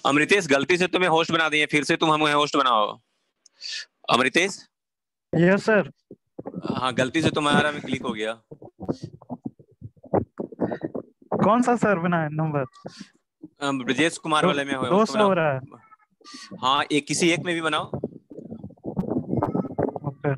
अमृतेश, गलती से तुम्हें होस्ट बना दिए, फिर से तुम हमें होस्ट बनाओ। अमृतेश। Yes sir. हाँ, गलती से तुम्हारा में क्लिक हो गया। कौन सा सर बना है नंबर? ब्रजेश कुमार वाले में दो होस्ट सौ हो रहा है। बनाओ। हाँ, एक किसी एक में भी बनाओ। Okay.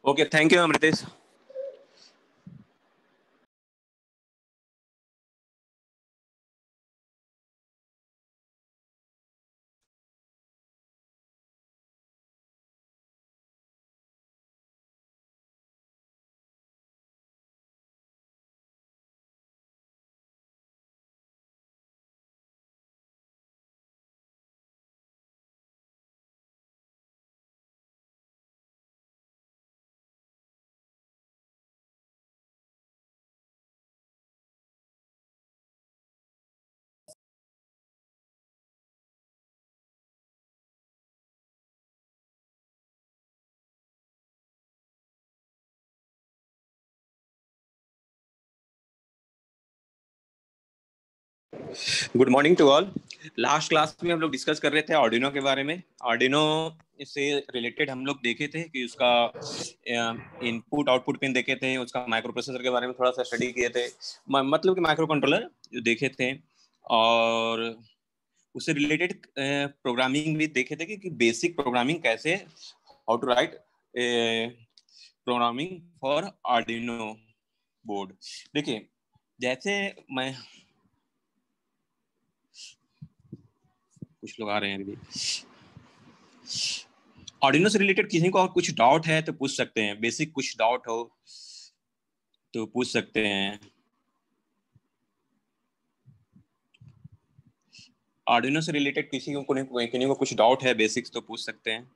Okay, thank you Amritesh. Good morning to all. Last class में हम लोग डिस्कस कर रहे थे आर्डिनो के बारे में। आर्डिनो से रिलेटेड हम लोग देखे थे कि उसका इनपुट आउटपुट पिन देखे थे, उसका माइक्रो प्रोसेसर के बारे में थोड़ा सा स्टडी किए थे, मतलब कि माइक्रो कंट्रोलर जो देखे थे, और उससे रिलेटेड प्रोग्रामिंग भी देखे थे कि बेसिक प्रोग्रामिंग कैसे, how to write programming for Arduino board. देखिए, जैसे मैं, कुछ लोग आ रहे हैं अभी। आर्डिनो से रिलेटेड किसी को कुछ डाउट है तो पूछ सकते हैं, बेसिक कुछ डाउट हो तो पूछ सकते हैं। आर्डिनो से रिलेटेड किसी को कुछ डाउट है बेसिक्स तो पूछ सकते हैं।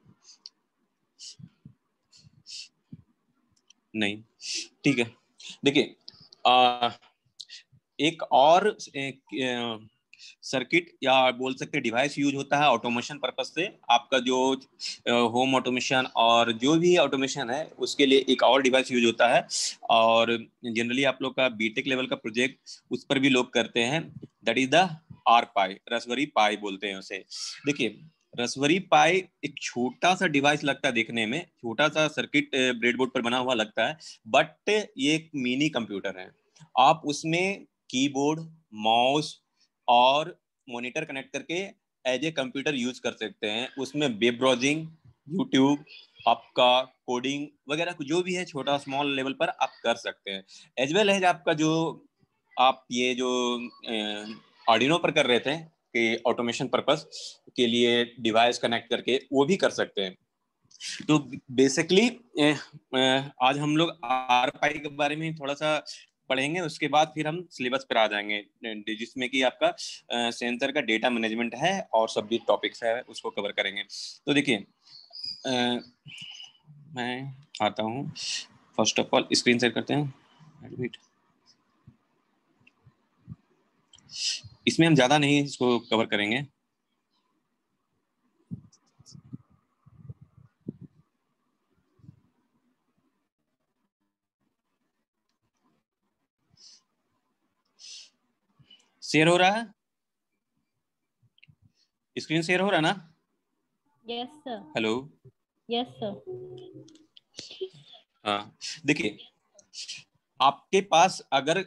नहीं, ठीक है। देखिए, एक और सर्किट या बोल सकते हैं डिवाइस यूज होता है ऑटोमेशन पर्पस से। आपका जो होम ऑटोमेशन और जो भी ऑटोमेशन है उसके लिए एक और डिवाइस यूज होता है, और जनरली आप लोग का बीटेक लेवल का प्रोजेक्ट उस पर भी लोग करते हैं। That is the R pi, raspberry pi बोलते हैं उसे। देखिए, रसबेरी पाई एक छोटा सा डिवाइस लगता है, देखने में छोटा सा सर्किट ब्रेडबोर्ड पर बना हुआ लगता है, बट ये एक मिनी कंप्यूटर है। आप उसमें कीबोर्ड, माउस और मॉनिटर कनेक्ट करके एज ए कंप्यूटर यूज कर सकते हैं। उसमें वेब ब्राउजिंग, यूट्यूब, आपका कोडिंग वगैरह जो भी है छोटा स्मॉल लेवल पर आप कर सकते हैं। एज वेल एज आपका जो आप ये जो आर्डिनो पर कर रहे थे कि ऑटोमेशन पर्पस के लिए डिवाइस कनेक्ट करके वो भी कर सकते हैं। तो बेसिकली आज हम लोग आर पाई के बारे में थोड़ा सा पढ़ेंगे, उसके बाद फिर हम सिलेबस पर आ जाएंगे, जिसमें कि आपका सेंसर का डेटा मैनेजमेंट है और सब भी टॉपिक्स है उसको कवर करेंगे। तो देखिए, मैं आता हूँ। First of all screen share करते हैं। एडमिट, इसमें हम ज्यादा नहीं इसको कवर करेंगे। शेयर हो रहा है? स्क्रीन शेयर हो रहा है ना? Yes sir. Hello. Yes sir. हाँ, देखिए, आपके पास अगर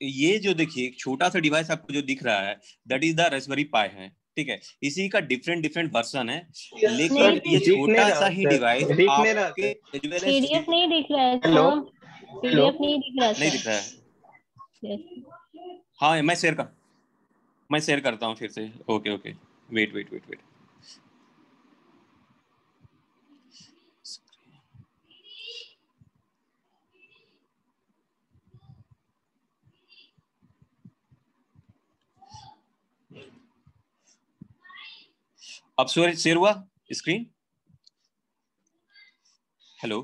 ये जो देखिए एक छोटा सा डिवाइस आपको जो दिख रहा है, that is the Raspberry Pi है, ठीक है। इसी का डिफरेंट डिफरेंट वर्जन है, लेकिन ये छोटा सा ही डिवाइस आपके पीडीएफ नहीं दिख रहा है हेलो, सर, पीडीएफ नहीं दिख रहा है नहीं सर। दिख रहा है। Yes. हाँ, मैं शेयर करता हूँ फिर से। Okay okay, wait wait wait wait. अब शेयर हुआ screen? Hello.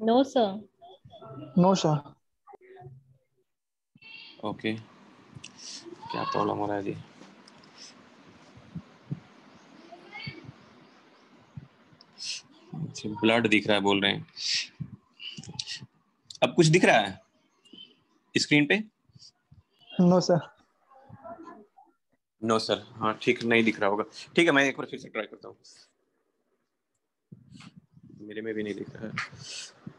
No sir. No sir. Okay, क्या प्रॉब्लम हो रहा है जी? ब्लड दिख रहा है बोल रहे हैं। अब कुछ दिख रहा है स्क्रीन पे? No sir. नो सर, हाँ ठीक, नहीं दिख रहा होगा। ठीक है, मैं एक बार फिर से ट्राई करता हूँ। मेरे में भी नहीं दिख रहा है।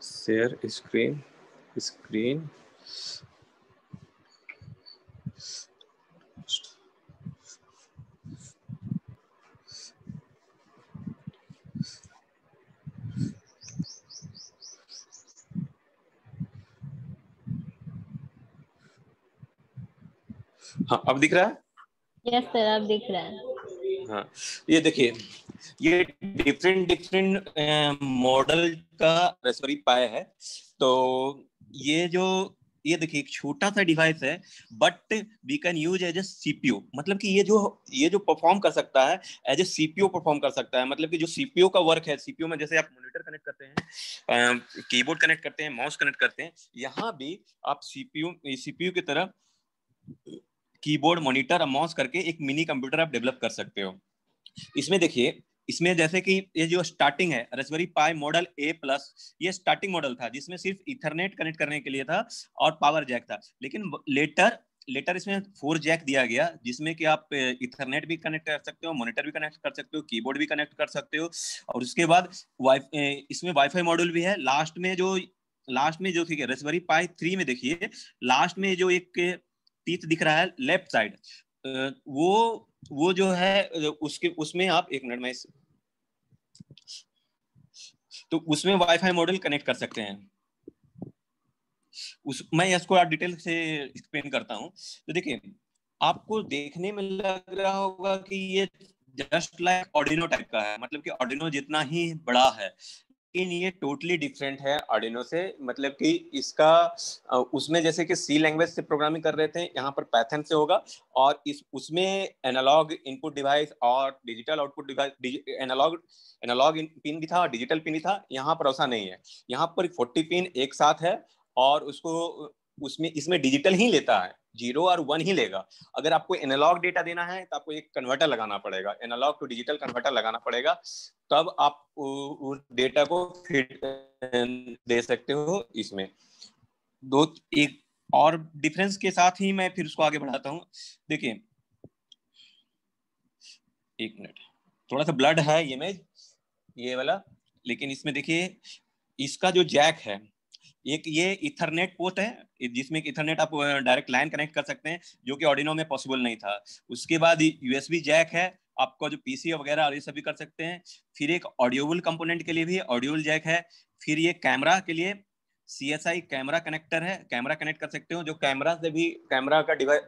शेयर स्क्रीन, स्क्रीन हाँ, अब दिख रहा है? यस सर, अब दिख रहा है। हाँ, ये देखिए, ये डिफरेंट डिफरेंट मॉडल का रास्पबेरी पाई है। तो ये देखिए एक छोटा सा डिवाइस है, but we can use as a CPU. मतलब कि ये जो परफॉर्म कर सकता है एज ए सीपीयू परफॉर्म कर सकता है। मतलब कि जो सीपीयू का वर्क है, सीपीयू में जैसे आप मॉनिटर कनेक्ट करते हैं, कीबोर्ड कनेक्ट करते हैं, माउस कनेक्ट करते हैं, यहाँ भी आप सीपीयू की तरह कीबोर्ड, मॉनिटर और माउस करके एक मिनी कंप्यूटर आप डेवलप कर सकते हो। इसमें देखिए, इसमें जैसे कि ये जो स्टार्टिंग है रास्पबेरी पाई मॉडल A+, ये स्टार्टिंग मॉडल था जिसमें सिर्फ इथरनेट कनेक्ट करने के लिए था और पावर जैक था। लेकिन लेटर इसमें 4 जैक दिया गया, जिसमें कि आप इथरनेट भी कनेक्ट कर सकते हो, मॉनिटर भी कनेक्ट कर सकते हो, कीबोर्ड भी कनेक्ट कर सकते हो। और उसके बाद इसमें वाईफाई मॉड्यूल भी है। लास्ट में जो ठीक है रास्पबेरी पाई 3 में देखिए, लास्ट में जो एक टीथ दिख रहा है लेफ्ट साइड, वो जो है उसमें आप एक मिनट में तो उसमें वाईफाई मॉड्यूल कनेक्ट कर सकते हैं। मैं इसको आप डिटेल से एक्सप्लेन करता हूँ। तो देखिए, आपको देखने में लग रहा होगा कि ये जस्ट लाइक ऑर्डिनो टाइप का है, मतलब कि ऑर्डिनो जितना ही बड़ा है, लेकिन ये टोटली डिफरेंट है आर्डिनो से। मतलब कि इसका उसमें जैसे कि सी लैंग्वेज से प्रोग्रामिंग कर रहे थे, यहाँ पर पाइथन से होगा। और उसमें एनालॉग इनपुट डिवाइस और digital output device, analogue pin भी था और डिजिटल पिन भी था। यहाँ पर ऐसा नहीं है, यहाँ पर 40 पिन एक साथ है और उसमें इसमें डिजिटल ही लेता है, 0 और 1 ही लेगा। अगर आपको एनालॉग डेटा देना है तो आपको एक कन्वर्टर लगाना पड़ेगा, एनालॉग टू डिजिटल कन्वर्टर लगाना पड़ेगा, तब आप उस डेटा को फिट दे सकते हो इसमें। एक और डिफरेंस के साथ ही मैं फिर उसको आगे बढ़ाता हूँ। देखिए, एक मिनट, थोड़ा सा ब्लड है ये वाला, लेकिन इसमें देखिए इसका जो जैक है, एक ये इथरनेट पोर्ट है जिसमें इथरनेट आप डायरेक्ट लाइन कनेक्ट कर सकते हैं, जो कि ऑर्डिनो में पॉसिबल नहीं था। उसके बाद यूएसबी जैक है, आपका जो पीसी वगैरह और ये सभी कर सकते हैं। फिर एक ऑडियोबल कंपोनेंट के लिए भी ऑडियोबल जैक है। फिर ये कैमरा के लिए CSI कैमरा कनेक्टर है, कैमरा कनेक्ट कर सकते हो। जो कैमरा से भी कैमरा का डिवाइस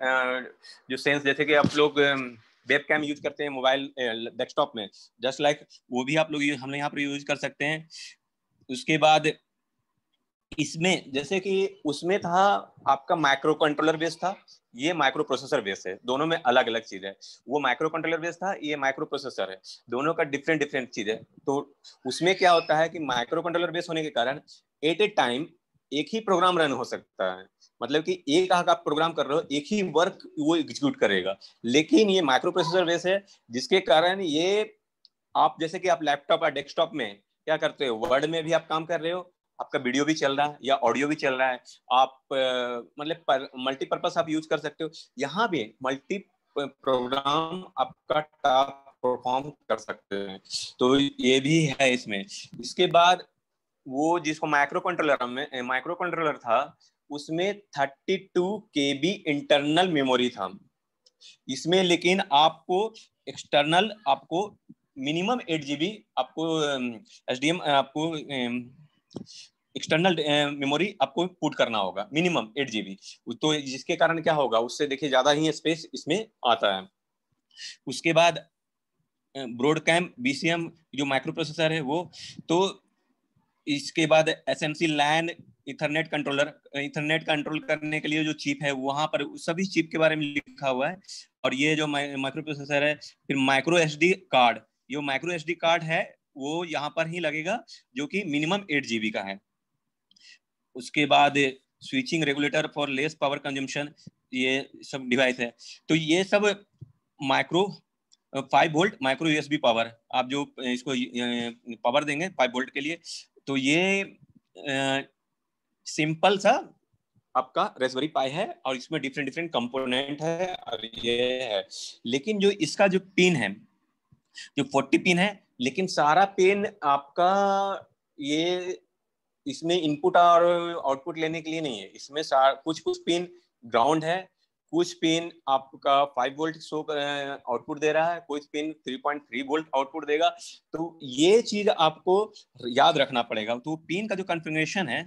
जो सेंस, जैसे कि आप लोग वेब कैम यूज करते हैं मोबाइल डेस्कटॉप में, जस्ट लाइक वो भी आप लोग हम यहाँ पर यूज कर सकते हैं। उसके बाद इसमें जैसे कि उसमें था आपका माइक्रो कंट्रोलर बेस था, ये माइक्रो प्रोसेसर बेस है। दोनों में अलग अलग चीज है। वो माइक्रो कंट्रोलर बेस था, ये माइक्रो प्रोसेसर है। दोनों का डिफरेंट डिफरेंट चीज है। तो उसमें क्या होता है कि माइक्रो कंट्रोलर बेस होने के कारण एट ए टाइम एक ही प्रोग्राम रन हो सकता है। मतलब कि एक आप प्रोग्राम कर रहे हो, एक ही वर्क वो एग्जीक्यूट करेगा। लेकिन ये माइक्रो प्रोसेसर बेस है, जिसके कारण ये आप जैसे कि आप लैपटॉप या डेस्कटॉप में क्या करते हो, वर्ड में भी आप काम कर रहे हो, आपका वीडियो भी चल रहा है या ऑडियो भी चल रहा है, आप मतलब मल्टीपर्पज आप यूज कर सकते हो। यहाँ भी मल्टी प्रोग्राम आपका टास्क परफॉर्म कर सकते हैं। तो ये भी है इसमें। इसके बाद वो जिसको माइक्रो कंट्रोलर था, उसमें 32 KB इंटरनल मेमोरी था इसमें। लेकिन आपको एक्सटर्नल आपको मिनिमम 8 GB आपको SDM आपको एक्सटर्नल मेमोरी आपको पुट करना होगा, मिनिमम 8 GB। तो जिसके कारण क्या होगा, उससे देखिए ज्यादा ही स्पेस इसमें आता है। उसके बाद ब्रॉडकैम BCM जो माइक्रो प्रोसेसर है वो। तो इसके बाद SMC लैन इथरनेट कंट्रोल करने के लिए जो चिप है, वहां पर सभी चिप के बारे में लिखा हुआ है। और ये जो माइक्रो प्रोसेसर है, फिर माइक्रो SD कार्ड, जो माइक्रो SD कार्ड है वो यहाँ पर ही लगेगा, जो कि मिनिमम 8 GB का है। उसके बाद switching regulator for less power consumption, ये सब डिवाइस है। तो ये सब micro 5 volt micro USB power, आप जो इसको पावर देंगे 5 वोल्ट के लिए, तो ये सिंपल सा आपका रेस्पबेरी पाई है और इसमें डिफरेंट डिफरेंट कंपोनेंट है और ये है। लेकिन जो इसका जो पिन है, जो 40 पिन है, लेकिन सारा पिन आपका ये इसमें इनपुट और आउटपुट लेने के लिए नहीं है। इसमें कुछ कुछ पिन ग्राउंड है, कुछ पिन आपका 5 वोल्ट शो आउटपुट दे रहा है, कुछ पिन 3.3 वोल्ट आउटपुट देगा। तो ये चीज आपको याद रखना पड़ेगा। तो पिन का जो कॉन्फ़िगरेशन है,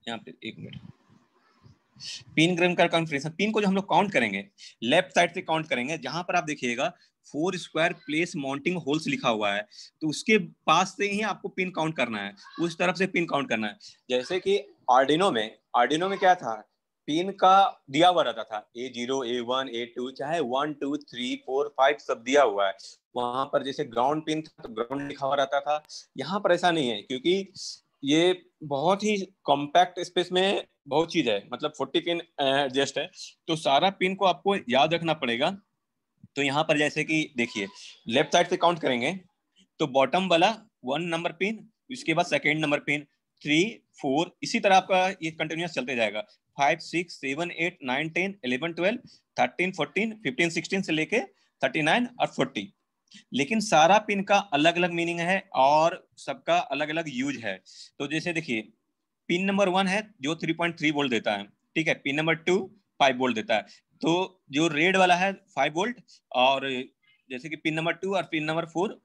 यहाँ पे एक मिनट, पिन ग्राम का कॉन्फ़िगरेशन, पिन को जो हम लोग काउंट करेंगे लेफ्ट साइड से काउंट करेंगे, जहां पर आप देखिएगा 4 स्क्वायर प्लेस माउंटिंग होल्स लिखा हुआ है, तो उसके पास से ही आपको पिन काउंट करना है, उस तरफ से पिन काउंट करना है। जैसे कि आर्डिनो में क्या था, पिन का दिया हुआ रहता था A0 A1 A2 चाहे 1 2 3 4 5 सब दिया हुआ है। वहां पर जैसे ग्राउंड पिन था तो ग्राउंड लिखा हुआ रहता था। यहाँ पर ऐसा नहीं है, क्योंकि ये बहुत ही कॉम्पैक्ट स्पेस में बहुत चीज है, मतलब 40 पिन एडजस्ट है, तो सारा पिन को आपको याद रखना पड़ेगा। तो यहाँ पर जैसे कि देखिए लेफ्ट साइड से काउंट करेंगे तो बॉटम वाला 1 नंबर पिन, उसके बाद सेकेंड नंबर पिन 3 4, इसी तरह आपका ये कंटिन्यूस चलते जाएगा। 5 6 7 8 9 10 11 12 13 14 15 16 से लेके 39 और 40। लेकिन सारा पिन का अलग अलग मीनिंग है और सबका अलग अलग यूज है। तो जैसे देखिए पिन नंबर 1 है जो 3.3 वोल्ट देता है, ठीक है। पिन नंबर 2 5 वोल्ट देता है, तो जो रेड वाला है 5 वोल्ट, और जैसे कि पिन नंबर 2 और पिन नंबर 4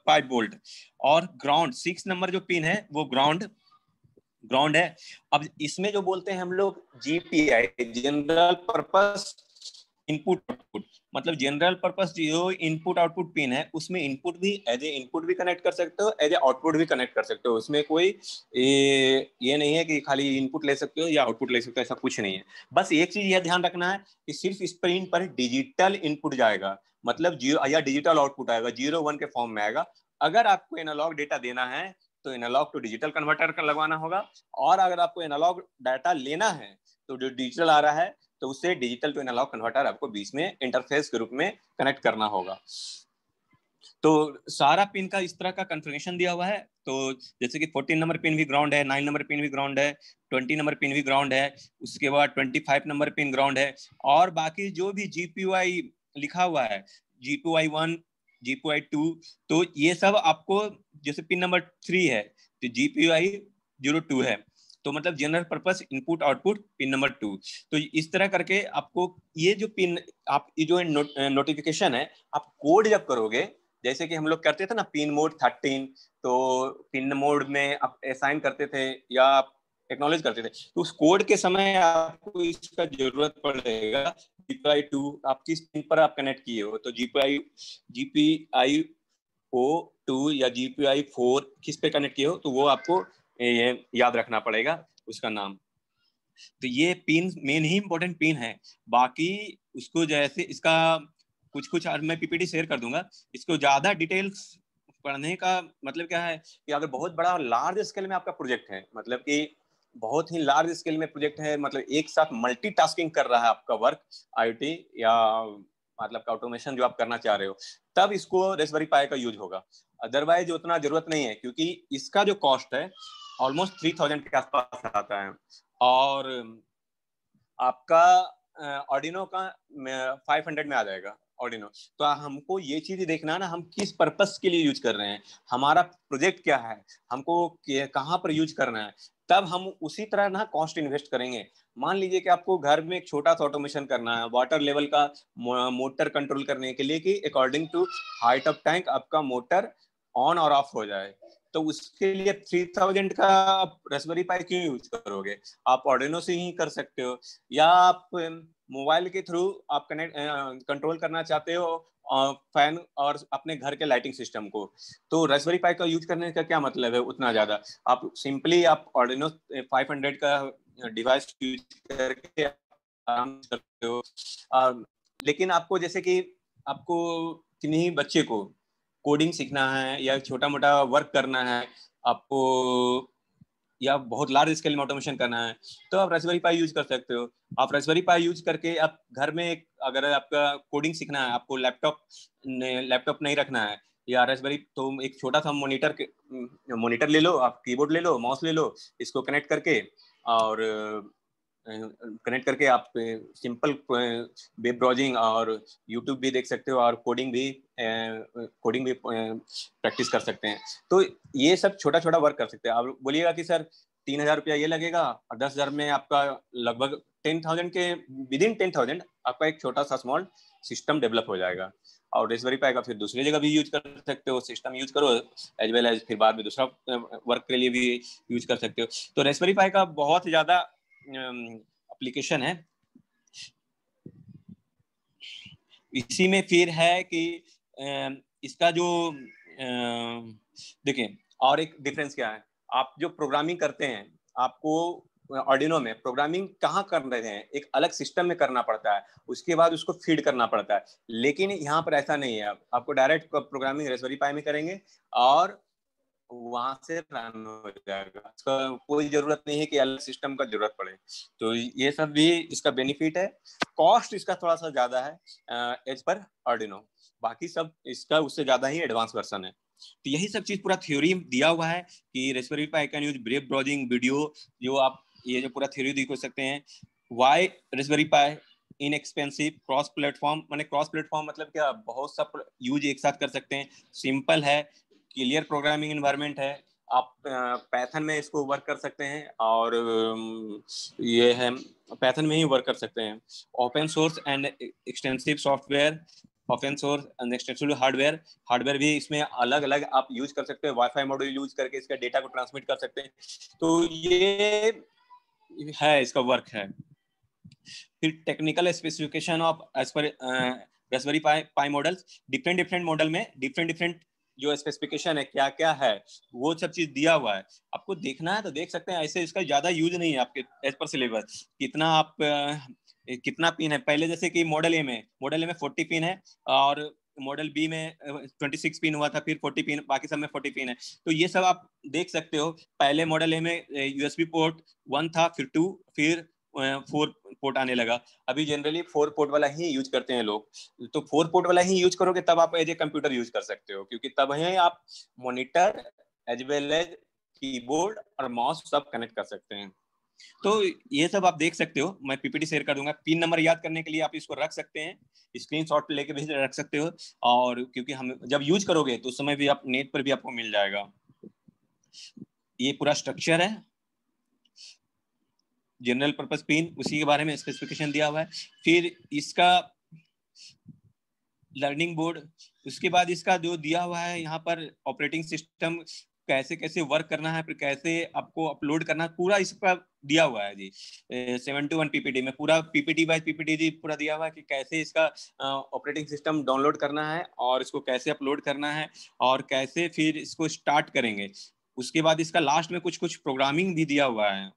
5 वोल्ट। और ग्राउंड 6 नंबर जो पिन है वो ग्राउंड है। अब इसमें जो बोलते हैं हम लोग GPI, general purpose input output, मतलब जनरल पर्पस जो इनपुट आउटपुट पिन है उसमें इनपुट भी एज ए इनपुट भी कनेक्ट कर सकते हो, एज ए आउटपुट भी कनेक्ट कर सकते हो। उसमें कोई ये नहीं है कि खाली इनपुट ले सकते हो या आउटपुट ले सकते हो, ऐसा कुछ नहीं है। बस एक चीज यह ध्यान रखना है कि सिर्फ इस पिन पर डिजिटल इनपुट जाएगा, मतलब जीरो या डिजिटल आउटपुट आएगा, 0 1 के फॉर्म में आएगा। अगर आपको एनालॉग डेटा देना है तो एनालॉग टू डिजिटल कन्वर्टर का लगवाना होगा, और अगर आपको एनालॉग डाटा लेना है तो जो डिजिटल आ रहा है तो उससे डिजिटल टू एनालॉग कन्वर्टर आपको बीच में इंटरफेस के रूप में कनेक्ट करना होगा। तो सारा पिन का इस तरह का कॉन्फ़िगरेशन दिया हुआ है। तो जैसे कि 14 नंबर पिन भी ग्राउंड है, 9 नंबर पिन भी ग्राउंड है, 20 नंबर पिन भी ग्राउंड है, उसके बाद 25 नंबर पिन ग्राउंड है, और बाकी जो भी GPUI लिखा हुआ है, GPUI 1 GPUI 2, तो ये सब आपको, जैसे पिन नंबर 3 है तो GPUI 02 है, तो मतलब general purpose input output pin number 2। तो इस तरह करके आपको ये जो पिन, आप ये जो नोटिफिकेशन है आप कोड जब करोगे, जैसे कि हम लोग करते थे ना पिन मोड 13, तो पिन मोड में आप असाइन करते थे या आप एक्नॉलेज करते थे, तो उस कोड के समय आपको इसका जरूरत पड़ेगा। GPI 2 आप किस पिन पर आप कनेक्ट किए हो, तो GPI O2 या GPI 4 किस पे कनेक्ट किए हो, तो वो आपको ये याद रखना पड़ेगा उसका नाम। तो ये पिन मेन ही इंपॉर्टेंट पिन है। बाकी उसको जैसे इसका कुछ मैं पीपीटी शेयर कर दूंगा, इसको ज्यादा डिटेल्स पढ़ने का मतलब क्या है कि अगर बहुत बड़ा लार्ज स्केल में आपका प्रोजेक्ट है, मतलब कि बहुत ही लार्ज स्केल में प्रोजेक्ट है, मतलब एक साथ मल्टीटास्किंग कर रहा है आपका वर्क, IoT या मतलब का ऑटोमेशन जो आप करना चाह रहे हो, तब इसको रेस्पबेरी पाई का यूज होगा। अदरवाइज उतना जरूरत नहीं है, क्योंकि इसका जो कॉस्ट है ऑलमोस्ट 3000 के आसपास आता है, और आपका ऑर्डिनो का 500 में आ जाएगा ऑर्डिनो। तो हमको ये चीज देखना है ना, हम किस पर्पस के लिए यूज कर रहे हैं, हमारा प्रोजेक्ट क्या है, हमको कहाँ पर यूज करना है, तब हम उसी तरह ना कॉस्ट इन्वेस्ट करेंगे। मान लीजिए कि आपको घर में एक छोटा सा ऑटोमेशन करना है, वाटर लेवल का मोटर कंट्रोल करने के लिए, कि according to height of tank आपका मोटर ऑन और ऑफ हो जाए, तो उसके लिए 3000 का आप रेस्पबेरी पाई क्यों यूज करोगे, आप ऑर्डिनो से ही कर सकते हो। या आप मोबाइल के थ्रू आप कनेक्ट कंट्रोल करना चाहते हो फैन और अपने घर के लाइटिंग सिस्टम को, तो रेस्पबेरी पाई का यूज करने का क्या मतलब है उतना ज्यादा। आप सिंपली आप ऑर्डिनो 500 का डिवाइस यूज करके आराम कर सकते हो। लेकिन आपको जैसे कि आपको किन्हीं बच्चे को कोडिंग सीखना है या छोटा मोटा वर्क करना है, आपको या बहुत लार्ज स्केल में ऑटोमेशन करना है तो आप रास्पबेरी पाई यूज कर सकते हो। आप रास्पबेरी पाई यूज करके आप घर में अगर आपका कोडिंग सीखना है, आपको लैपटॉप नहीं रखना है या रास्पबेरी, तो एक छोटा सा मॉनिटर ले लो, आप कीबोर्ड ले लो, माउस ले लो, इसको कनेक्ट करके और आप सिंपल वेब ब्राउजिंग और यूट्यूब भी देख सकते हो और कोडिंग भी प्रैक्टिस कर सकते हैं। तो ये सब छोटा छोटा वर्क कर सकते हैं। आप बोलिएगा कि सर 3,000 रुपया ये लगेगा और 10,000 में आपका लगभग 10,000 के विदिन 10,000 आपका एक छोटा सा स्मॉल सिस्टम डेवलप हो जाएगा। और रास्पबेरी पाई का फिर दूसरी जगह भी यूज कर सकते हो, सिस्टम यूज करो एज वेल एज फिर बाद में दूसरा वर्क के लिए भी यूज कर सकते हो। तो रास्पबेरी पाई का बहुत ज़्यादा एप्लीकेशन है। इसी में फिर है कि इसका जो देखिए और एक डिफरेंस क्या है, आप जो प्रोग्रामिंग करते हैं आपको आर्डिनो में प्रोग्रामिंग कहाँ कर रहे हैं, एक अलग सिस्टम में करना पड़ता है, उसके बाद उसको फीड करना पड़ता है। लेकिन यहाँ पर ऐसा नहीं है, आपको डायरेक्ट प्रोग्रामिंग रास्पबेरी पाई में करेंगे और वहां से रन हो जाएगा। इसका कोई जरूरत नहीं है कि अलग सिस्टम का जरूरत पड़े। तो ये सब भी इसका बेनिफिट है। कॉस्ट इसका थोड़ा सा ज्यादा है एज पर आर्डिनो, बाकी सब इसका उससे ज्यादा ही एडवांस वर्जन है। तो यही सब चीज पूरा थ्योरी दिया हुआ है कि Raspberry pi can use web browsing video, जो आप ये जो पूरा थ्योरी देख सकते हैं। वाई रास्पबेरी पाई इनएक्सपेंसिव क्रॉस प्लेटफॉर्म, माने क्रॉस प्लेटफॉर्म मतलब क्या, बहुत सा यूज एक साथ कर सकते हैं, सिंपल है, क्लियर प्रोग्रामिंग एनवायरनमेंट है, आप पैथन में इसको वर्क कर सकते हैं और ये है पैथन में ही वर्क कर सकते हैं। Open source and extensive software, open source and extensive hardware भी इसमें अलग अलग आप यूज कर सकते हैं, वाईफाई मॉड्यूल यूज करके इसका डेटा को ट्रांसमिट कर सकते हैं। तो ये है इसका वर्क है। फिर टेक्निकल स्पेसिफिकेशन ऑफ एज पर Raspberry Pi models, different model में डिफरेंट जो स्पेसिफिकेशन है क्या क्या है वो सब चीज दिया हुआ है। आपको देखना है तो देख सकते हैं, ऐसे इसका ज्यादा यूज नहीं है आपके एज पर सिलेबस। कितना आप कितना पिन है, पहले जैसे कि मॉडल ए में 40 पिन है और मॉडल बी में 26 पिन हुआ था, फिर 40 पिन, बाकी सब में 40 पिन है। तो ये सब आप देख सकते हो। पहले मॉडल ए में यूएसबी पोर्ट 1 था, फिर 2, फिर 4 पोर्ट आने लगा। अभी जनरली 4 पोर्ट वाला ही यूज करते हैं लोग। तो 4 पोर्ट वाला ही यूज करोगे तब आप एज ए कंप्यूटर यूज कर सकते हो, क्योंकि तब है आप monitor as well as keyboard और माउस सब कनेक्ट कर सकते हैं। तो ये सब आप देख सकते हो, मैं पीपीटी शेयर कर दूंगा। पिन नंबर याद करने के लिए आप इसको रख सकते हैं, स्क्रीनशॉट लेके भी रख सकते हो, और क्योंकि हम जब यूज करोगे तो उस समय भी आप नेट पर भी आपको मिल जाएगा। ये पूरा स्ट्रक्चर है, जनरल पर्पस पिन, उसी के बारे में स्पेसिफिकेशन दिया हुआ है। फिर इसका लर्निंग बोर्ड, उसके बाद इसका जो दिया हुआ है यहाँ पर ऑपरेटिंग सिस्टम कैसे कैसे वर्क करना है, फिर कैसे आपको अपलोड करना है, पूरा इस पर दिया हुआ है जी। 7-1 पीपीटी में पूरा पीपीटी बाय पीपीटी जी पूरा दिया हुआ है कि कैसे इसका ऑपरेटिंग सिस्टम डाउनलोड करना है और इसको कैसे अपलोड करना है और कैसे फिर इसको स्टार्ट करेंगे। उसके बाद इसका लास्ट में कुछ प्रोग्रामिंग भी दिया हुआ है,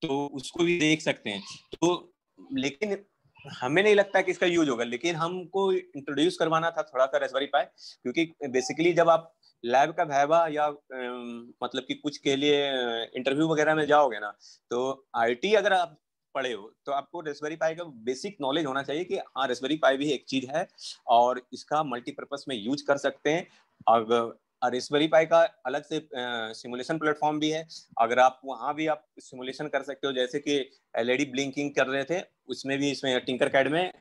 तो उसको भी देख सकते हैं। तो लेकिन हमें नहीं लगता कि इसका यूज होगा, लेकिन हमको इंट्रोड्यूस करवाना था थोड़ा सा रास्पबेरी पाई, क्योंकि बेसिकली जब आप लैब का वाइवा या मतलब कि कुछ के लिए इंटरव्यू वगैरह में जाओगे ना, तो आईटी अगर आप पढ़े हो तो आपको रास्पबेरी पाई का बेसिक नॉलेज होना चाहिए कि हाँ रास्पबेरी पाई भी एक चीज है और इसका मल्टीपर्पज में यूज कर सकते हैं। अगर रास्पबेरी पाई का अलग से सिमुलेशन प्लेटफॉर्म भी है, अगर आप वहाँ भी आप सिमुलेशन कर सकते हो, जैसे कि एलईडी ब्लिंकिंग कर रहे थे उसमें भी, इसमें टिंकरकैड में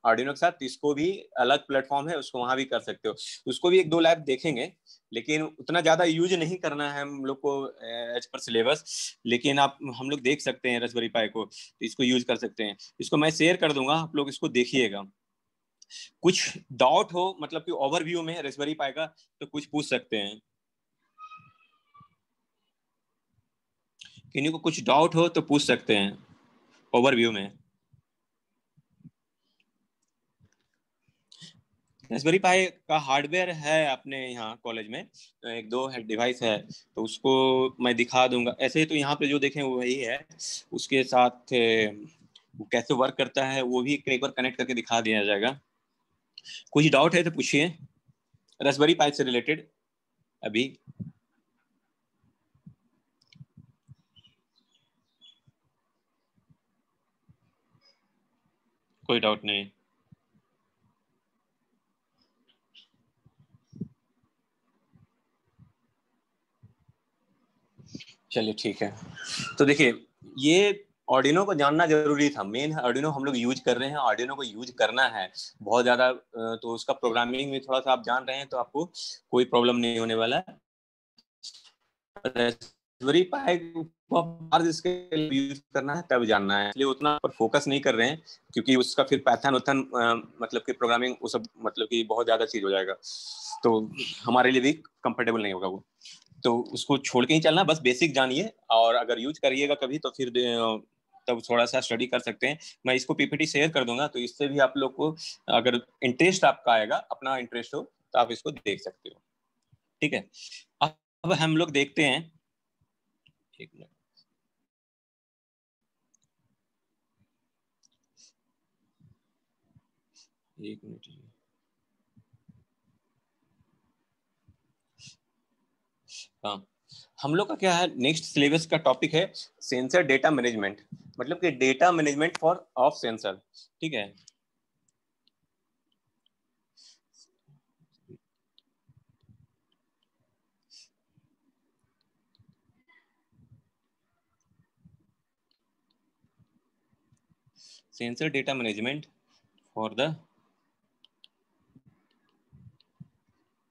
आर्डिनो के साथ, इसको भी अलग प्लेटफॉर्म है, उसको वहाँ भी कर सकते हो। उसको भी 1-2 लैब देखेंगे, लेकिन उतना ज़्यादा यूज नहीं करना है हम लोग को एज पर सिलेबस। लेकिन आप हम लोग देख सकते हैं रास्पबेरी पाई को, तो इसको यूज कर सकते हैं। इसको मैं शेयर कर दूंगा, आप लोग इसको देखिएगा। कुछ डाउट हो, मतलब कि ओवरव्यू में रास्पबेरी पाई का, तो कुछ पूछ सकते हैं। किन्हीं को कुछ डाउट हो तो पूछ सकते हैं ओवरव्यू में। रास्पबेरी पाई का हार्डवेयर है अपने यहाँ कॉलेज में, 1-2 डिवाइस है, तो उसको मैं दिखा दूंगा। ऐसे तो यहाँ पे जो देखें वो वही है, उसके साथ वो कैसे वर्क करता है वो भी एक बार कनेक्ट करके दिखा दिया जाएगा। कुछ डाउट है तो पूछिए रास्पबेरी पाई से रिलेटेड अभी। कोई डाउट नहीं। चलिए ठीक है। तो देखिए, ये ऑर्डिनो को जानना जरूरी था। मेन ऑर्डिनो हम लोग यूज कर रहे हैं, ऑर्डिनो को यूज करना है बहुत ज्यादा। तो उसका प्रोग्रामिंग में थोड़ा सा आप जान रहे हैं तो आपको कोई प्रॉब्लम नहीं होने वाला है। रास्पबेरी पाई को बाहर इसके यूज करना है तब जानना है, इसलिए उतना पर फोकस नहीं कर रहे हैं, क्योंकि उसका फिर पैथन उथन मतलब कि प्रोग्रामिंग वो सब मतलब कि बहुत ज्यादा चीज हो जाएगा, तो हमारे लिए भी कंफर्टेबल नहीं होगा वो। तो उसको छोड़ के ही चलना, बस बेसिक जानिए, और अगर यूज करिएगा कभी तो फिर तब थोड़ा सा स्टडी कर सकते हैं। मैं इसको पीपीटी शेयर कर दूंगा, तो इससे भी आप लोग को अगर इंटरेस्ट आपका आएगा, अपना इंटरेस्ट हो, तो आप इसको देख सकते हो। ठीक है, अब हम लोग देखते हैं। एक मिनट, एक मिनट। हाँ, हम लोग का क्या है, नेक्स्ट सिलेबस का टॉपिक है सेंसर डेटा मैनेजमेंट, मतलब कि data management for of sensor. ठीक है, sensor data management for the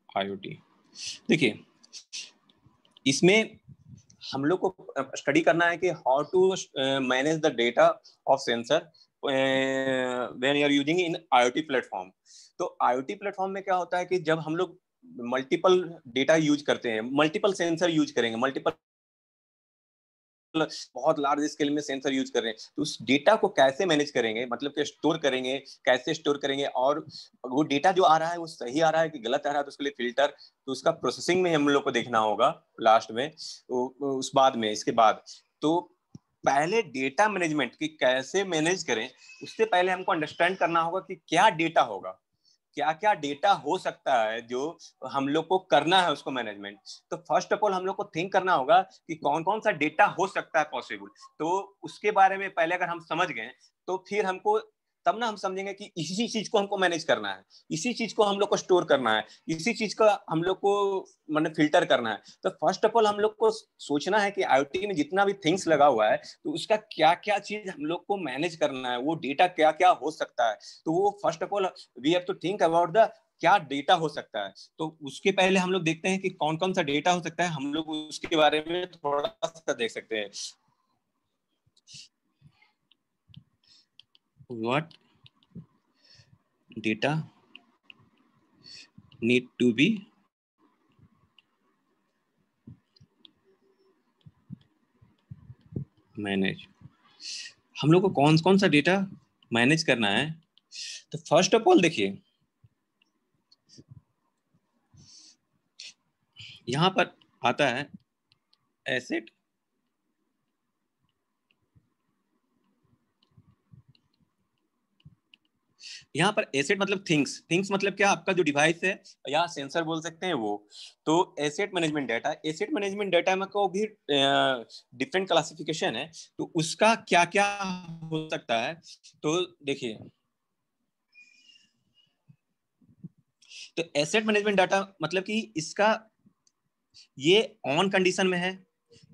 IoT. देखिए, इसमें हम लोग को स्टडी करना है कि how to manage the data of sensor when you are using in IoT platform. तो आईओटी प्लेटफॉर्म में क्या होता है कि जब हम लोग मल्टीपल डेटा यूज करते हैं, मल्टीपल सेंसर यूज करेंगे, मल्टीपल बहुत लार्ज स्केल में सेंसर यूज कर रहे हैं, तो उस डेटा को कैसे मैनेज करेंगे, मतलब कि स्टोर करेंगे, कैसे स्टोर करेंगे, और वो डेटा जो आ रहा है वो सही आ रहा है कि गलत आ रहा है, तो उसके लिए फिल्टर, तो उसका प्रोसेसिंग में हम लोग को देखना होगा लास्ट में, उस बाद में, इसके बाद। तो पहले डेटा मैनेजमेंट की कैसे मैनेज करें, उससे पहले हमको अंडरस्टैंड करना होगा कि क्या डेटा होगा, क्या क्या डेटा हो सकता है जो हम लोग को करना है उसको मैनेजमेंट। तो फर्स्ट ऑफ ऑल हम लोग को थिंक करना होगा कि कौन कौन सा डेटा हो सकता है पॉसिबल। तो उसके बारे में पहले अगर हम समझ गए, तो फिर हमको, तब ना हम समझेंगे कि इसी चीज को हमको मैनेज करना है, इसी चीज को हम लोग को स्टोर करना है, इसी चीज का हम लोग को मतलब फिल्टर करना है। तो फर्स्ट ऑफ ऑल हम लोग को सोचना है कि आईओटी में जितना भी थिंग्स लगा हुआ है, तो उसका क्या क्या चीज हम लोग को मैनेज करना है, वो डेटा क्या क्या हो सकता है। तो वो first of all we have to think about the क्या डेटा हो सकता है। तो उसके पहले हम लोग देखते हैं कि कौन कौन सा डेटा हो सकता है, हम लोग उसके बारे में थोड़ा सा देख सकते हैं। What data need to be manage, हम लोग को कौन कौन सा डेटा मैनेज करना है। तो फर्स्ट ऑफ ऑल देखिए, यहां पर आता है एसेट। यहाँ पर एसेट मतलब थिंग्स, थिंग्स मतलब क्या, आपका जो डिवाइस है या सेंसर बोल सकते हैं वो। तो asset management data, asset management data में को भी डिफरेंट क्लासिफिकेशन है, तो उसका क्या क्या हो सकता है। तो देखिए, तो एसेट मैनेजमेंट डाटा मतलब कि इसका, ये ऑन कंडीशन में है,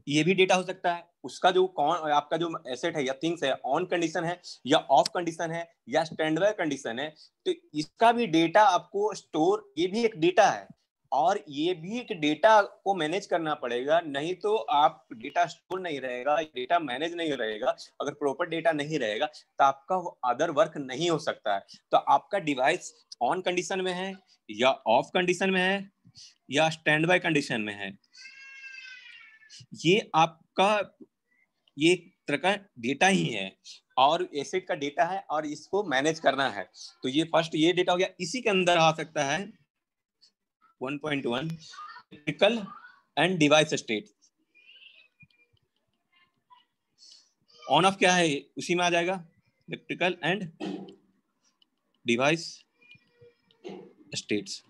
ये भी डेटा हो सकता है। उसका जो कौन आपका जो एसेट है या थिंग्स है, ऑन कंडीशन है या ऑफ कंडीशन है या स्टैंड बाय कंडीशन है, तो इसका भी डेटा आपको स्टोर, ये भी एक डेटा है, और ये भी एक डेटा को मैनेज करना पड़ेगा, नहीं तो आप डेटा स्टोर नहीं रहेगा, डेटा मैनेज नहीं रहेगा, अगर प्रॉपर डेटा नहीं रहेगा तो आपका अदर वर्क नहीं हो सकता है। तो आपका डिवाइस ऑन कंडीशन में है या ऑफ कंडीशन में है या स्टैंड बाय कंडीशन में है, ये आपका, ये एक तरह का डेटा ही है, और एसेट का डेटा है, और इसको मैनेज करना है। तो ये फर्स्ट ये डेटा हो गया। इसी के अंदर आ सकता है 1.1 electrical and device state. On off क्या है, उसी में आ जाएगा, इलेक्ट्रिकल एंड डिवाइस स्टेट्स।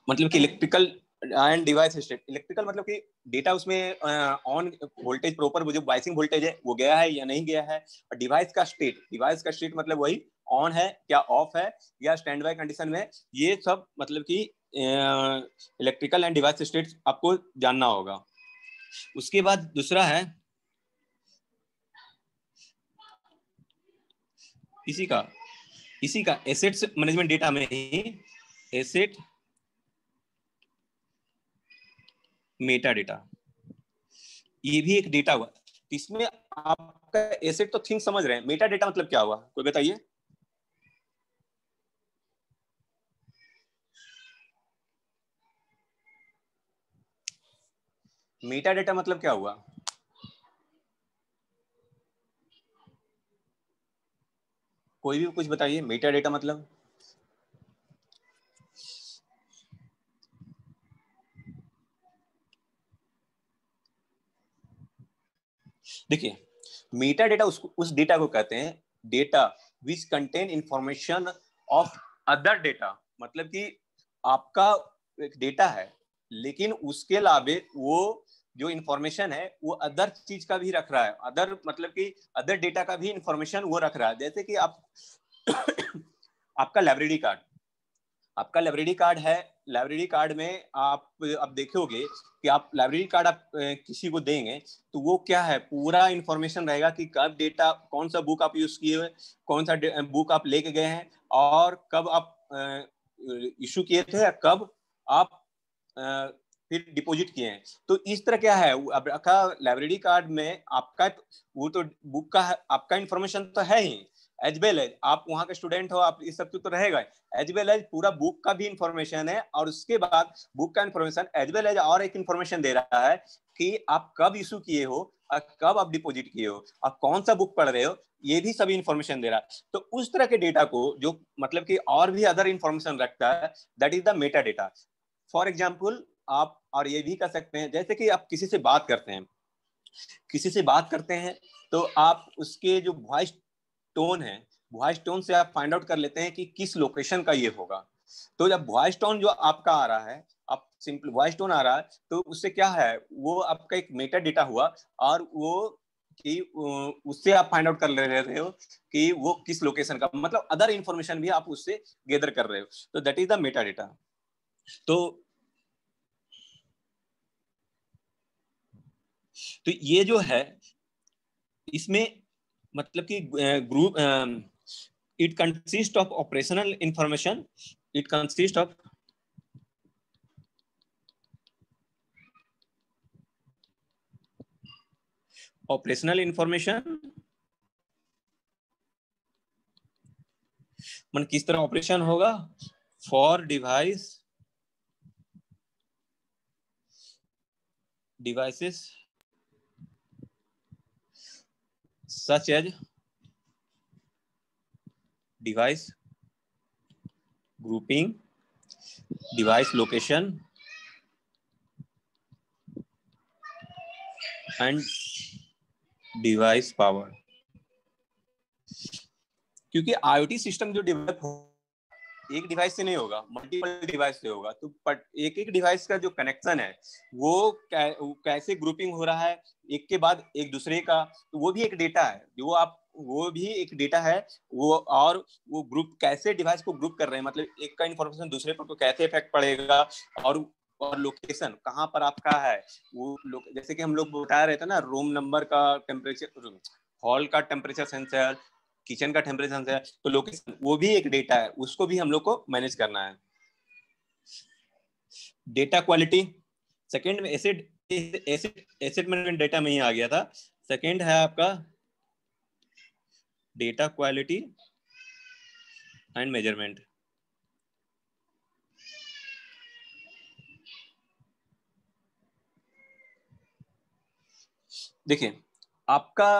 मतलब कि electrical and device state. Electrical मतलब कि डेटा उसमें ऑन वोल्टेज प्रॉपर जो बाइसिंग वोल्टेज है वो गया है या नहीं गया है। और डिवाइस का स्टेट मतलब वही ऑन है क्या ऑफ है या स्टैंड बाय कंडीशन में, ये सब मतलब कि इलेक्ट्रिकल एंड डिवाइस स्टेट आपको जानना होगा। उसके बाद दूसरा है इसी का एसेट्स मैनेजमेंट डेटा में ही एसेट मेटा डेटा, ये भी एक डेटा हुआ। इसमें आपका एसेट तो थिंग समझ रहे हैं, मेटा डेटा मतलब क्या हुआ, कोई बताइए। मेटा डेटा मतलब क्या हुआ? कोई भी कुछ बताइए, मेटा डेटा मतलब। देखिए, मेटा डेटा उस डेटा को कहते हैं data which contain information of other data. मतलब कि आपका एक डेटा है लेकिन उसके अलावा वो जो इंफॉर्मेशन है वो अदर चीज का भी रख रहा है, अदर मतलब कि अदर डेटा का भी इंफॉर्मेशन वो रख रहा है। जैसे कि आप आपका लाइब्रेरी कार्ड है, लाइब्रेरी कार्ड में आप देखोगे कि आप लाइब्रेरी कार्ड आप किसी को देंगे तो वो क्या है, पूरा इंफॉर्मेशन रहेगा कि कब डेटा, कौन सा बुक आप यूज किए हुए, कौन सा बुक आप लेके गए हैं और कब आप इशू किए थे, कब आप फिर डिपॉजिट किए हैं। तो इस तरह क्या है, आपका लाइब्रेरी कार्ड में आपका वो तो बुक का आपका इंफॉर्मेशन तो है ही, एज वेल एज आप वहाँ के स्टूडेंट हो, आप इस सब तो रहेगा, एज वेल एज पूरा बुक का भी इंफॉर्मेशन है। और उसके बाद बुक का इंफॉर्मेशन एज वेल एज और एक इंफॉर्मेशन दे रहा है कि आप कब इशू किए हो और कब आप डिपॉजिट किए हो और कौन सा बुक पढ़ रहे हो, ये भी सभी इंफॉर्मेशन दे रहा है। तो उस तरह के डेटा को जो मतलब कि और भी अदर इंफॉर्मेशन रखता है, that is the Meta data. For example आप और ये भी कर सकते हैं, जैसे कि आप किसी से बात करते हैं तो आप उसके जो वॉइस टोन है, वॉइस टोन से आप फाइंड आउट कर लेते हैं कि किस लोकेशन का ये होगा। तो जब वॉइस टोन जो आपका आ रहा है, आप सिंपल वॉइस टोन आ रहा है तो उससे क्या है, वो आपका एक मेटा डेटा हुआ और वो कि उससे आप फाइंड आउट कर ले रहे हो कि वो किस लोकेशन का, मतलब अदर इंफॉर्मेशन भी आप उससे गैदर कर रहे हो। तो that is the Meta data. तो ये जो है इसमें मतलब कि group it consist of operational information, it consist of operational information, मन किस तरह ऑपरेशन होगा for devices such as device grouping, device location and device power। क्योंकि IoT सिस्टम जो डेवलप हो एक डिवाइस से नहीं होगा, मल्टीपल डिवाइस से होगा। तो एक एक डिवाइस का जो कनेक्शन है वो कैसे ग्रुपिंग हो रहा है एक के बाद एक दूसरे का, तो वो भी एक डेटा है जो आप, वो भी एक डेटा है वो। और वो ग्रुप कैसे डिवाइस को ग्रुप कर रहे हैं, मतलब एक का इंफॉर्मेशन दूसरे पर कैसे इफेक्ट पड़ेगा, और लोकेशन कहाँ पर आपका है वो जैसे कि हम लोग बता रहे थे ना, रूम नंबर का टेम्परेचर, हॉल का टेम्परेचर सेंसर, किचन का टेम्परेचर है, तो लोकेशन वो भी एक डेटा है, उसको भी हम लोग को मैनेज करना है। डेटा क्वालिटी सेकंड में एसेट मैनेजमेंट डेटा में ही आ गया था। सेकंड है आपका डेटा क्वालिटी एंड मेजरमेंट। देखिए आपका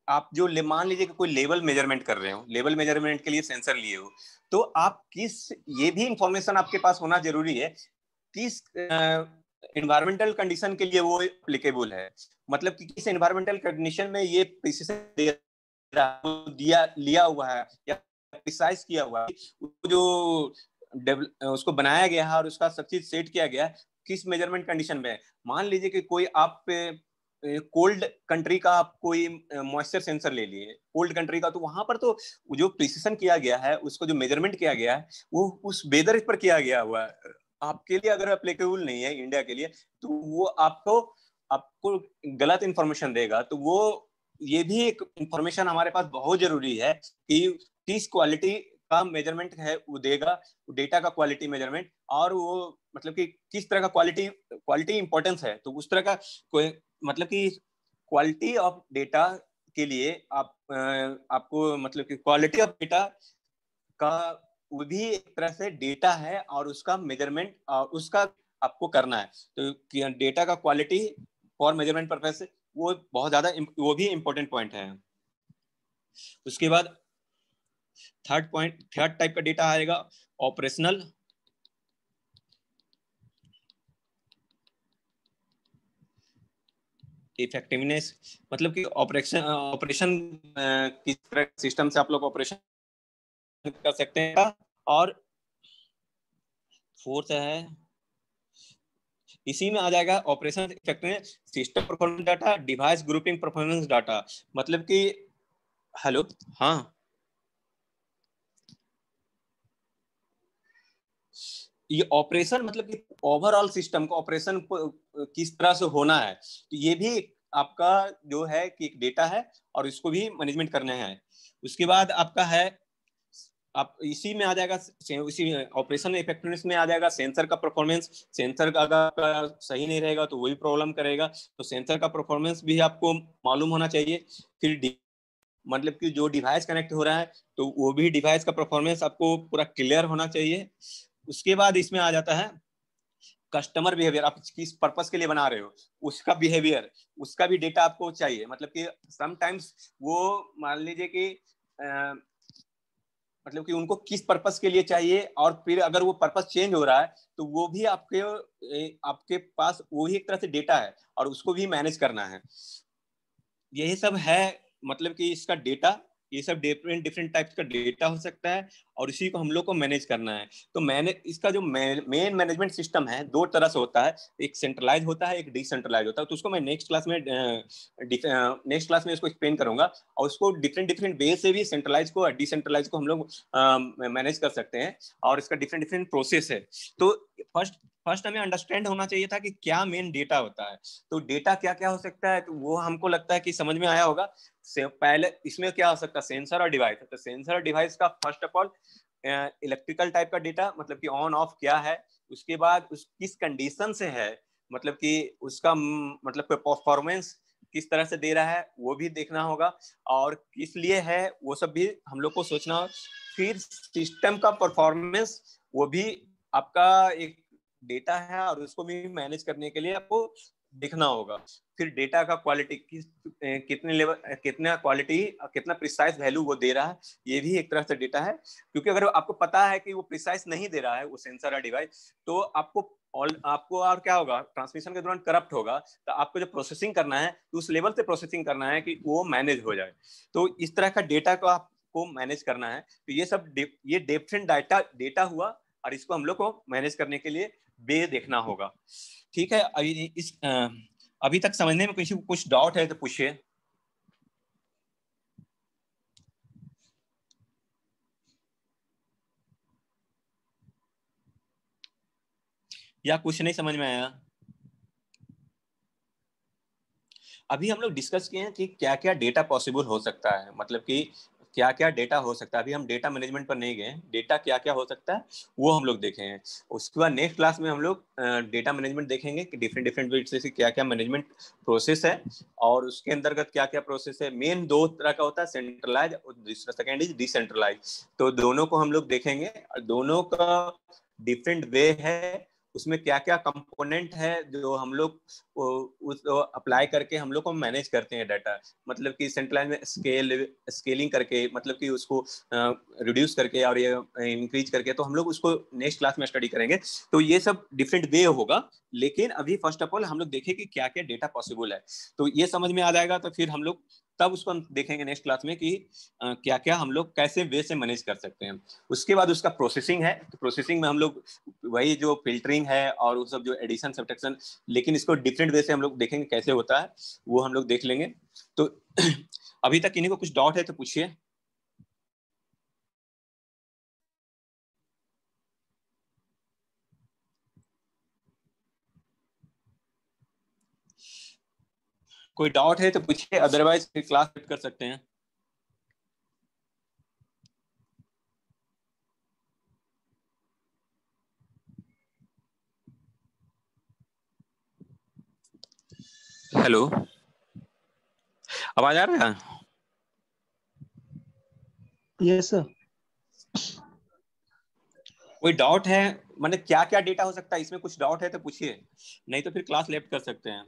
आप जो मान लीजिए कि कोई लेवल मेजरमेंट कर रहे हो, लेवल मेजरमेंट के लिए सेंसर लिए हो, तो आप किस, ये भी इंफॉर्मेशन आपके पास होना जरूरी है किस एनवायरमेंटल कंडीशन के लिए वो एप्लीकेबल है। मतलब कि किस एनवायरमेंटल कंडीशन में ये प्रिसिशन दिया लिया हुआ है या प्रिसाइज किया हुआ है। जो उसको बनाया गया है और उसका सब चीज सेट किया गया है किस मेजरमेंट कंडीशन में है। मान लीजिए कि कोई आप कोल्ड कंट्री का आप कोई मॉइस्चर सेंसर ले लिए कोल्ड कंट्री का, तो वहां पर तो जो प्रिसिशन किया गया है, उसको जो मेजरमेंट किया गया है वो उस वेदर पर किया गया हुआ है। आपके लिए अगर एप्लीकेबल नहीं है इंडिया के लिए, तो वो आपको आपको गलत इंफॉर्मेशन देगा। तो वो ये भी एक इंफॉर्मेशन हमारे पास बहुत जरूरी है कि किस क्वालिटी का मेजरमेंट है वो देगा, डेटा का क्वालिटी मेजरमेंट, और वो मतलब कि किस तरह का क्वालिटी इंपॉर्टेंस है। तो उस तरह का कोई मतलब कि क्वालिटी ऑफ डेटा के लिए आपको मतलब कि क्वालिटी ऑफ डेटा का वो भी एक तरह से डेटा है और उसका मेजरमेंट उसका आपको करना है। तो डेटा का क्वालिटी फॉर मेजरमेंट पर्पस वो बहुत ज्यादा वो भी इंपॉर्टेंट पॉइंट है। उसके बाद थर्ड टाइप का डेटा आएगा ऑपरेशनल। इफेक्टिवनेस मतलब कि ऑपरेशन किस तरह सिस्टम से आप लोग ऑपरेशन कर सकते हैं। और फोर्थ है, इसी में आ जाएगा operation effectiveness, system performance data, device grouping performance data. मतलब कि हेलो, हाँ, ये ऑपरेशन मतलब कि ओवरऑल सिस्टम का ऑपरेशन किस तरह से होना है, तो ये भी आपका जो है कि एक डेटा है और इसको भी मैनेजमेंट करना है। उसके बाद आपका है, आप इसी में आ जाएगा, इसी ऑपरेशन इफेक्टिवनेस में आ जाएगा सेंसर का परफॉर्मेंस। सेंसर का अगर सही नहीं रहेगा तो वही प्रॉब्लम करेगा, तो सेंसर का परफॉर्मेंस भी आपको मालूम होना चाहिए। फिर मतलब कि जो डिवाइस कनेक्ट हो रहा है तो वो भी डिवाइस का परफॉर्मेंस आपको पूरा क्लियर होना चाहिए। उसके बाद इसमें आ जाता है कस्टमर बिहेवियर, आप किस पर्पस के लिए बना रहे हो उसका बिहेवियर, उसका भी डेटा आपको चाहिए। मतलब कि समटाइम्स वो मान लीजिए कि मतलब कि उनको किस पर्पस के लिए चाहिए, और फिर अगर वो पर्पस चेंज हो रहा है तो वो भी आपके पास वो ही एक तरह से डेटा है और उसको भी मैनेज करना है। यही सब है मतलब कि इसका डेटा, ये सब डिफरेंट डिफरेंट टाइप्स का डेटा हो सकता है और इसी को हम लोग को मैनेज करना है। तो मैंने इसका जो मेन मैनेजमेंट सिस्टम है दो तरह से होता है, एक सेंट्रलाइज होता है, एक डिसेंट्रलाइज होता है। तो उसको मैं नेक्स्ट क्लास में इसको एक्सप्लेन करूंगा, और उसको डिफरेंट डिफरेंट वे से भी सेंट्रलाइज को और डिसेंट्रलाइज को हम लोग मैनेज कर सकते हैं, और इसका डिफरेंट डिफरेंट प्रोसेस है। तो फर्स्ट हमें अंडरस्टैंड होना चाहिए था कि क्या मेन डेटा होता है। तो डेटा क्या क्या हो सकता है, तो वो हमको लगता है कि समझ में आया होगा। पहले इसमें क्या हो सकता है, सेंसर और डिवाइस। तो सेंसर और डिवाइस का first of all electrical type का डेटा, मतलब कि ऑन ऑफ क्या है, उसके बाद उस किस कंडीशन से है, मतलब कि उसका मतलब परफॉर्मेंस किस तरह से दे रहा है वो भी देखना होगा, और किस लिए है वो सब भी हम लोग को सोचना होगा। फिर सिस्टम का परफॉर्मेंस वो भी आपका एक डेटा है और उसको भी मैनेज करने के लिए आपको देखना होगा। फिर डेटा का क्वालिटी कितने लेवल, कितना क्वालिटी, कितना प्रिसाइज वैल्यू वो दे रहा है, ये भी एक तरह से डेटा है। क्योंकि अगर आपको पता है कि वो प्रिसाइज नहीं दे रहा है वो सेंसर या डिवाइस, तो आपको और क्या होगा, ट्रांसमिशन के दौरान करप्ट होगा। तो आपको जो प्रोसेसिंग करना है तो उस लेवल से प्रोसेसिंग करना है कि वो मैनेज हो जाए। तो इस तरह का डेटा को आपको मैनेज करना है। तो ये सब ये डिफरेंट डेटा हुआ, और इसको हम लोग को मैनेज करने के लिए वे देखना होगा। ठीक है, अभी तक समझने में कुछ डाउट है तो पूछिए। या कुछ नहीं समझ में आया? अभी हम लोग डिस्कस किए हैं कि क्या क्या डेटा पॉसिबल हो सकता है, मतलब कि क्या क्या डेटा हो सकता है। अभी हम डेटा मैनेजमेंट पर नहीं गए, डेटा क्या क्या हो सकता है वो हम लोग देखे हैं। उसके बाद नेक्स्ट क्लास में हम लोग डेटा मैनेजमेंट देखेंगे कि डिफरेंट डिफरेंट वे से क्या क्या मैनेजमेंट प्रोसेस है, और उसके अंतर्गत क्या क्या प्रोसेस है। मेन दो तरह का होता है, सेंट्रलाइज और दूसरा सेकेंड इज डिसेंट्रलाइज। तो दोनों को हम लोग देखेंगे, और दोनों का डिफरेंट वे है, उसमें क्या क्या कंपोनेंट है जो हम लोग उस अप्लाई करके हम लोग को मैनेज करते हैं डाटा। मतलब कि सेंट्रलाइज में स्केलिंग करके, मतलब कि उसको रिड्यूस करके और ये इंक्रीज करके, तो हम लोग उसको नेक्स्ट क्लास में स्टडी करेंगे। तो ये सब डिफरेंट वे होगा, लेकिन अभी फर्स्ट ऑफ ऑल हम लोग देखें कि क्या क्या डेटा पॉसिबल है। तो ये समझ में आ जाएगा तो फिर हम लोग तब उसको हम देखेंगे नेक्स्ट क्लास में कि क्या क्या हम लोग कैसे वे से मैनेज कर सकते हैं। उसके बाद उसका प्रोसेसिंग है, तो प्रोसेसिंग में हम लोग वही जो फिल्टरिंग है और वो सब जो एडिशन सब्ट्रैक्शन, लेकिन इसको डिफरेंट वे से हम लोग देखेंगे कैसे होता है, वो हम लोग देख लेंगे। तो अभी तक इन्हीं को कुछ डाउट है तो पूछिए। कोई डाउट है तो पूछिए, अदरवाइज क्लास कट कर सकते हैं। हेलो, आवाज आ रहा है? Yes sir. कोई डाउट है? मतलब क्या क्या डेटा हो सकता है इसमें, कुछ डाउट है तो पूछिए, नहीं तो फिर क्लास लेफ्ट कर सकते हैं।